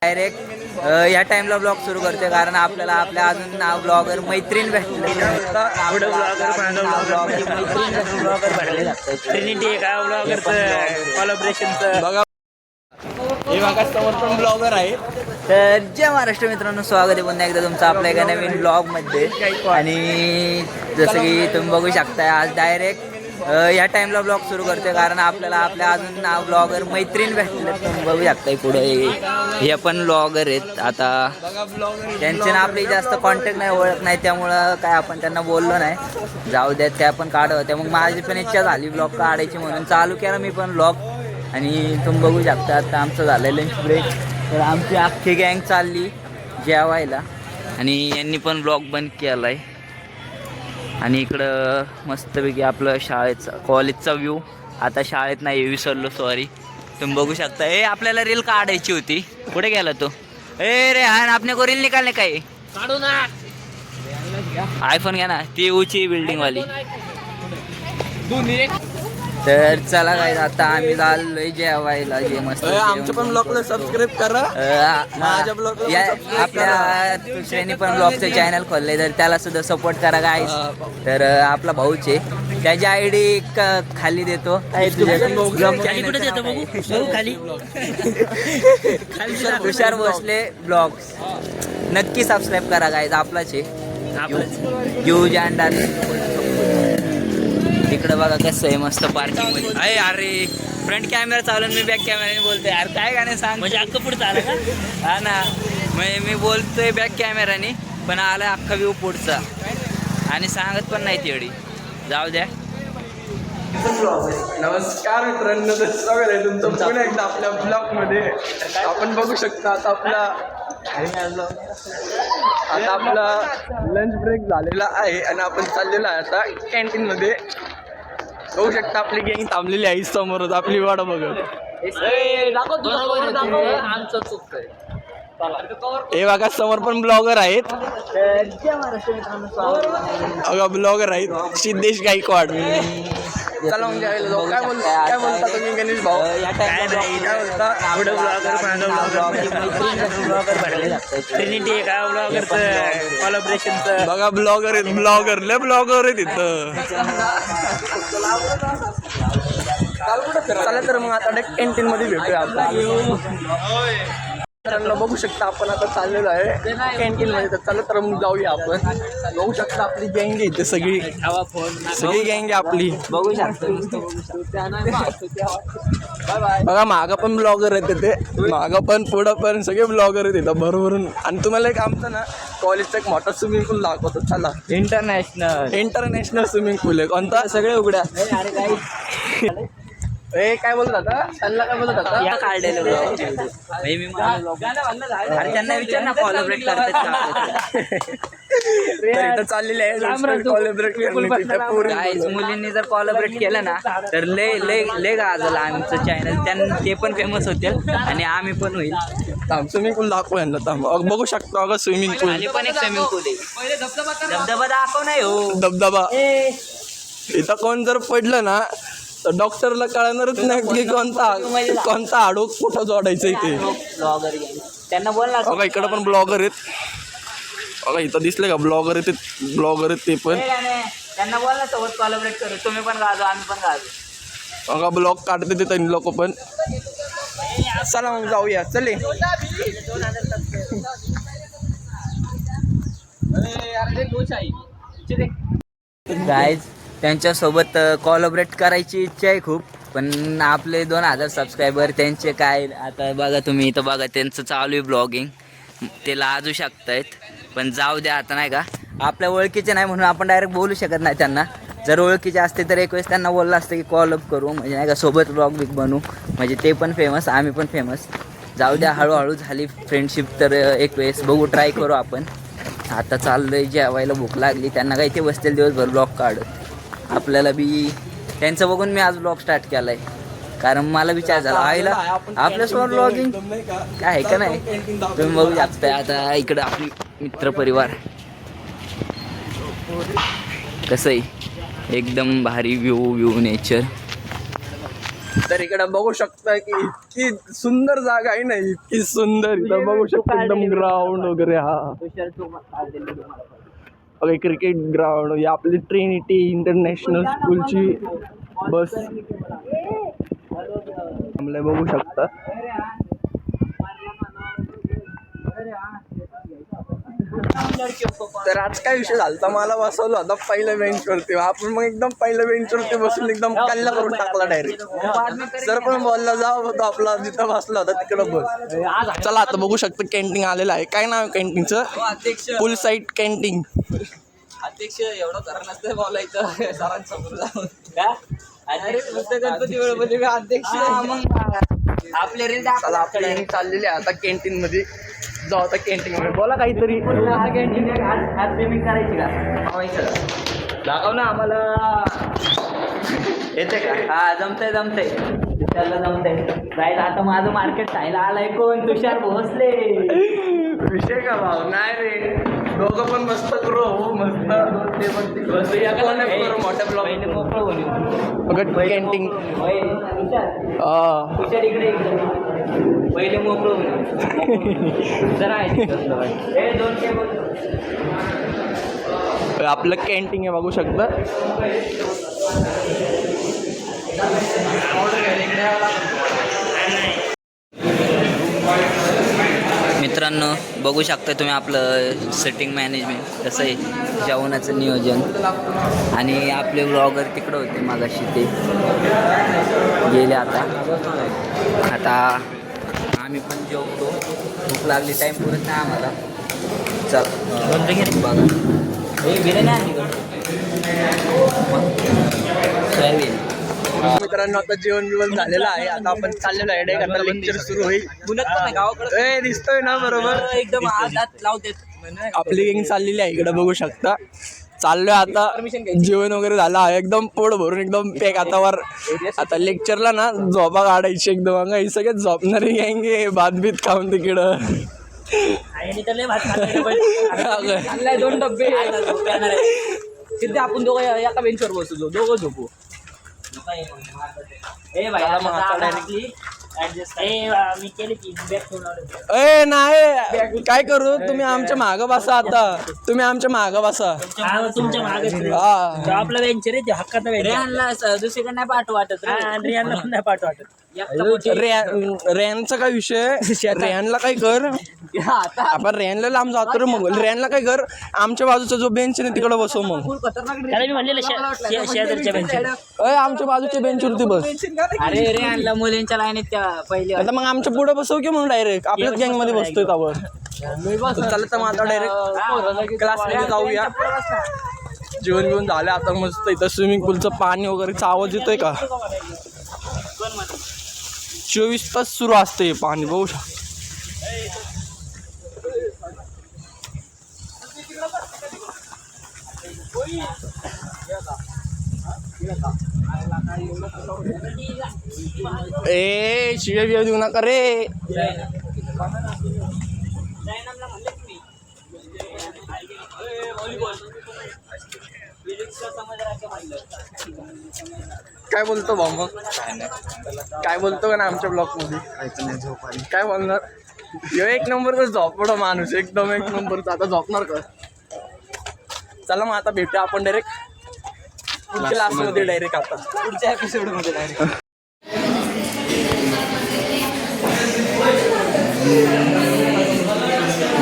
Direct या टाइमला blog सुरू करते कारण आपल्याला आपल्या अजून नाव ब्लॉगर मैत्रीण भेटले. ट्रिनिटी का ब्लॉगरचं कोलॅबोरेशनचं बघा. हे बघा समोर पण ब्लॉगर आहे. तर जय महाराष्ट्र मित्रांनो, स्वागत आहे पुन्हा एकदा तुमचं आपल्या एका नवीन ब्लॉगमध्ये. आणि जसं की तुम्ही बघू शकताय आज डायरेक्ट या टाइमला ब्लॉग सुरू करते कारण आपल्याला आपल्या अजून नाव ब्लॉगर मैत्रीण भेटले. तुम्ही बघू शकताय पुढे हे पण ब्लॉगर आहेत. आता त्यांचे ना आपली जास्त कॉन्टॅक्ट नाही, ओळख नाही, त्यामुळं काय आपण त्यांना बोललो नाही. जाऊ द्यात, त्या पण काढत होत्या. मग माझी पण इच्छा झाली ब्लॉग काढायची म्हणून चालू केला मी पण ब्लॉग. आणि तुम्ही बघू शकता आता आमचं झालं लंच ब्रेक. तर आमची अख्खी गँग चालली जेवायला आणि यांनी पण ब्लॉग बंद केला आहे. आणि इकडं मस्तपैकी आपलं शाळेचा कॉलेजचा व्ह्यू. आता शाळेत नाही विसरलो, सॉरी. तुम्ही बघू शकता. आपल्याला रील काढायची होती. कुठे गेला तो? रे हा आपने को रील निकालने काय काढू ना. आयफोन घ्या ना, ती उची बिल्डिंगवाली. तर चला काय आता आम्ही चाललोय जेवायला. जे मस्त आमच्या पण ब्लॉगला सबस्क्राईब करा. माझ्या ब्लॉग आपल्या दुसऱ्याने पण ब्लॉगचं चॅनल खोललंय, तर त्याला सुद्धा सपोर्ट करा गाईस. तर आपला भाऊच आहे, त्याची आयडी खाली देतो. तुषार भोसले ब्लॉग्स नक्की सबस्क्राईब करा गाईस. आपलाच आहे यूज अँड. इकडं बघा कसं आहे मस्त पार्किंग मध्ये. अरे फ्रंट कॅमेरा चालून मी बॅक कॅमेराने बोलतोय. अरे काय गाणे सांग, म्हणजे अख्खं पुढचं आलं का? हा ना, म्हणजे मी बोलतोय बॅक कॅमेराने पण आला अख्खा व्ह्यू पुढचा आणि सांगत पण नाही तेवढी. जाऊ द्या. नमस्कार मित्रांनो, स्वागत आहे तुमचं पुन्हा एकदा आपल्या ब्लॉग मध्ये. आपण बघू शकता आता आपला लंच ब्रेक झालेला आहे आणि आपण चाललेलो आहे आता कॅन्टीन मध्ये. बघू शकता आपली गँग थांबलेली आहे समोरच आपली वाट बघत. हे बघा समोर पण ब्लॉगर आहेत. बघा ब्लॉगर आहेत सिद्धेश गायकवाड. चला म्हणजे काय बोलता तुम्ही गणेश भाऊ? काय बोलता? ट्रिनिटी का ब्लॉगरचं कोलॅबोरेशनचं बघा. ब्लॉगर आहेत, ब्लॉगर लय ब्लॉगर आहेत इथं. चला तर मग आता कॅन्टीन मध्ये भेटूया आपण. मित्रांनो बघू शकता आपण आता चाललेलो आहे कॅन्टीन मध्ये. तर चला तर मग जाऊया आपण. बघू शकता आपली गँग आहे इथे सगळी गँग आहे आपली. बघू शकता बघा मागं पण ब्लॉगर आहेत तिथे, मागं पण पुढं पण सगळे ब्लॉगर आहेत इथं भरभरून. आणि तुम्हाला एक आमचं ना कॉलेजचा एक मोठा स्विमिंग पूल दाखवतो. चला. इंटरनॅशनल स्विमिंग पूल आहे. कोणता? सगळे उघड्या. काय बोलत आता? त्यांना काय बोलत आता? या काढलेलं त्यांना विचार ना कोलॅबोरेट करतात इथं चाललेले आहे कोलॅबोरेट गाईज. मुलींनी जर कोलॅबोरेट केलं ना तर ले गाजलं आमचं चॅनल. त्यांना ते पण फेमस होतील आणि आम्ही पण होईल. स्विमिंग पूल दाखव यांना. बघू शकतो अगं स्विमिंग पूल. आणि पण एक स्विमिंग पूल आहे. धबधबा दाखव नाही हो. धबधबा इथं कोण जर पडलं ना तर डॉक्टरला कळणारच नाही की कोणता हाडू कुठं जोडायचं इथे. ब्लॉगर त्यांना बोलला. बघा इकडं पण ब्लॉगर आहेत. बघा इथं दिसले का ब्लॉगर आहेत ते पण. त्यांना बोलला सोबत कोलॅबोरेट करू. तुम्ही पण गाजो, आम्ही पण गाजो. बघा ब्लॉग काढते ते त्यांनी लोक पण. चला मग जाऊया. चले. गाईज त्यांच्यासोबत कोलॅबोरेट करायची इच्छा आहे खूप. पण आपले 2000 सबस्क्रायबर त्यांचे काय आता बघा तुम्ही इथं बघा त्यांचं चालू आहे ब्लॉगिंग. ते लाजू शकतायत पण जाऊ द्या. आता नाही का आपल्या ओळखीचे नाही म्हणून आपण डायरेक्ट बोलू शकत नाही त्यांना. जर ओळखीचे असते तर एक वेळेस त्यांना बोललं असतं की कॉलअप करू, म्हणजे नाही का सोबत ब्लॉग बिग बनवू, म्हणजे ते पण फेमस आम्ही पण फेमस. जाऊ द्या, हळूहळू झाली फ्रेंडशिप तर एक वेळेस बघू, ट्राय करू आपण. आता चाललोय जेवायला, भूक लागली. त्यांना काही ते बसतील दिवसभर ब्लॉग काढत. आपल्याला बी त्यांचं बघून मी आज ब्लॉग स्टार्ट केला आहे कारण मला विचार झाला आईला आपल्यासमोर ब्लॉगिंग काय आहे का नाही. तुम्ही बघू शकता आता इकडं आपली मित्रपरिवार कसं आहे, एकदम भारी व्ह्यू नेचर. तर इकडे बघू शकता की इतकी सुंदर जागा आहे ना, इतकी सुंदर. इथं बघू शकता एकदम ग्राउंड वगैरे. हा ओके, क्रिकेट ग्राउंड. ही आपली ट्रिनिटी इंटरनॅशनल स्कूलची बस बघू शकता. तर आज काय विषय झाला, मला बसवलं होता पहिल्या बेंचवरती. आपण मग एकदम पहिल्या बेंचवरती बसून एकदम कल्ला करून टाकला डायरेक्ट. सर पण बोलला जाऊ होता आपला जिथं बसला होता तिकडं बस. चला आता बघू शकता कॅन्टीन आलेलं आहे. काय नाव आहे कॅन्टीनचं? फुल साईड कॅन्टीन. अध्यक्ष एवढं करा नसतं बोलायचं सरांसमोर जाऊन गणपती वेळ अध्यक्ष आपले रील चला आपली चाललेली आहे आता कॅन्टीन मध्ये. जाऊ आता कॅन्टीन मध्ये. बोला काहीतरी. कॅन्टीन आज पेमेंट करायची का दाखव ना आम्हाला. येते का? हा जमतंय त्याला जमतंय. जायला आता माझं मार्केट खायला आलाय कोण? तुषार भोसले. विषय का भाऊ? नाही रे, दोघं पण मस्त करू. मस्त मोठ्या ब्लॉग कॅन्टीन. तुषार इकडे पहिले मोकळं जरा आपलं कॅन्टीन आहे बघू शकता. मित्रांनो बघू शकता तुम्ही आपलं सेटिंग मॅनेजमेंट कसं आहे, जेवणाचं नियोजन. आणि आपले ब्लॉगर तिकडं होते मागाशी, ते गेले आता आम्ही पण जेवतो. भूक लागली, टाईम पुरत नाही आम्हाला. चल बघा हे बिर्याणी आणली का सोयाबीन. मित्रांनो आता जेवण झालेलं आहे. आता आपण चाललेलो आहे. आता लेक्चर सुरू होईल. गावाकडे दिसतोय ना बरोबर एकदम लावते. आपली गँग चाललेली आहे इकडे बघू शकता. चाललोय आता. जेवण वगैरे झालं आहे, एकदम पोट भरून एकदम पॅक. आता लेक्चरला ना झोपा काढायची एकदम. अंगा ही सगळ्यात झोपणारी गँग आहे, भात बीत खाऊन तिकडं. 2 डब्बे तिथे आपण दोघं एका बेंचवर बसू, दोघं झोपू. नाही काय करू, तुम्ही आमच्या मागं बसा. आता तुम्ही आमच्या मागं बसा. तुमच्या मागे आपला वेंचर आहे हक्काचा वेंचर. दुसरीकडे नाही पाठवू वाटत. रियाला पण नाही पाठ वाटत. रेनचा काय विषय? रेनला काय कर, आपण रेनला लांब जातो रे. मग रेनला काय कर, आमच्या बाजूचा जो बेंच आहे तिकडे बसव. मग त्याला मी म्हणलेलं शेजारच्या बेंचर. आमच्या बाजूच्या बेंचवरती बस. अरे रे आणला मुलींच्या लाईनीत त्या पहिले. आता मग आमच्या पुढे बसव की म्हणून डायरेक्ट आपल्याच गँग मध्ये बसतोय. त्यावर चला तर मग आता डायरेक्ट क्लासमध्ये जाऊया. जेवण घेऊन झालं आता मस्त. इथं स्विमिंग पूलचं पाणी वगैरेचा आवाज येतोय का? 24 तास सुरू असते हे पाणी बघू शकता. ए शिव्या बिव्या देऊ नका रे. काय बोलतो भाऊ? मग काय बोलतो का ना आमच्या ब्लॉक मध्ये? काय बोलणार? एक नंबरचा झोपडा माणूस, एकदम एक नंबरचा. आता झोपणार का? चला मग आता भेटूया आपण डायरेक्ट क्लासमध्ये. डायरेक्ट आता पुढच्या एपिसोडमध्ये डायरेक्ट.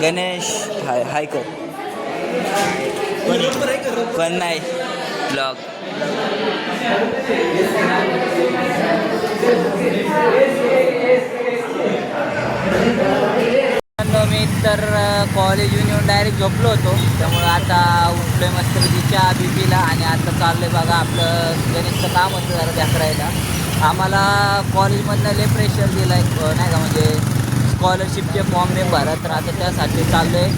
गणेश हाय कर पण नाही ब्लॉग. मी तर कॉलेज येऊन डायरेक्ट झोपलो होतो. त्यामुळं आता उठलो आहे मस्तपैकी चहा बीपीला. आणि आता चाललं आहे बघा आपलं गणितचं काम होतं जरा त्या करायला. आम्हाला कॉलेजमधनं लय प्रेशर दिलं आहे नाही का, म्हणजे स्कॉलरशिपचे फॉर्म नाही भरत. तर आता त्यासाठी चाललो आहे.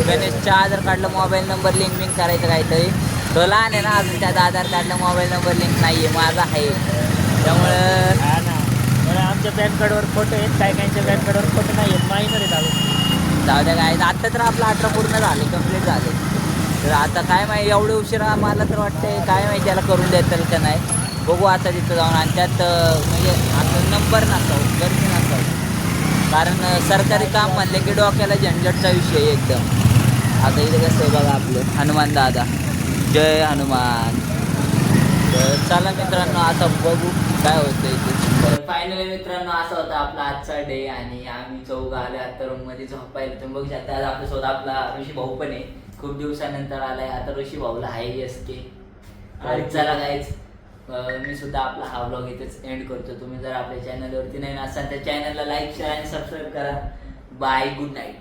गणेशच्या आधार कार्डला मोबाईल नंबर लिंक करायचं काहीतरी. तो लहान आहे ना अजून, त्याचा आधार कार्डला मोबाईल नंबर लिंक नाही आहे, माझा आहे. त्यामुळं हा ना, आमच्या पॅन कार्डवर फोटो आहेत, काही काहींच्या पॅन कार्डवर फोटो नाही आहेत, मायनर आहेत अजून. जाऊ द्या काय, आत्ता तर आपलं 18 पूर्ण झाले, कंप्लीट झाले. तर आता काय माहिती एवढे उशिरा मला तर वाटते काय माहिती त्याला करून देतील का नाही. बघू आता तिथं जाऊन. आणि त्यात म्हणजे आता नंबर नसावं, गर्दी नसावं, कारण सरकारी काम म्हणले की डोक्याला झंझटचा विषय आहे एकदम. आता इथे कसं आहे बघा आपलं हनुमान दादा, जय हनुमान. तर चला मित्रांनो आता बघू काय होतं इथे. फायनली मित्रांनो असा होता आपला आजचा डे आणि आम्ही चौघ आले आता रूममध्ये झोपायला. तुम्ही बघू शकता आज आपल्यासोबत आपला ऋषी भाऊ पण आहे, खूप दिवसानंतर आलाय. आता ऋषी भाऊला हाय असते. चला गाईज मी सुद्धा आपला हा व्लॉग इथेच एंड करतो. तुम्ही जर आपल्या चॅनलवरती नाही असाल तर चॅनलला लाईक शेअर आणि सबस्क्राईब करा. Bye, good night.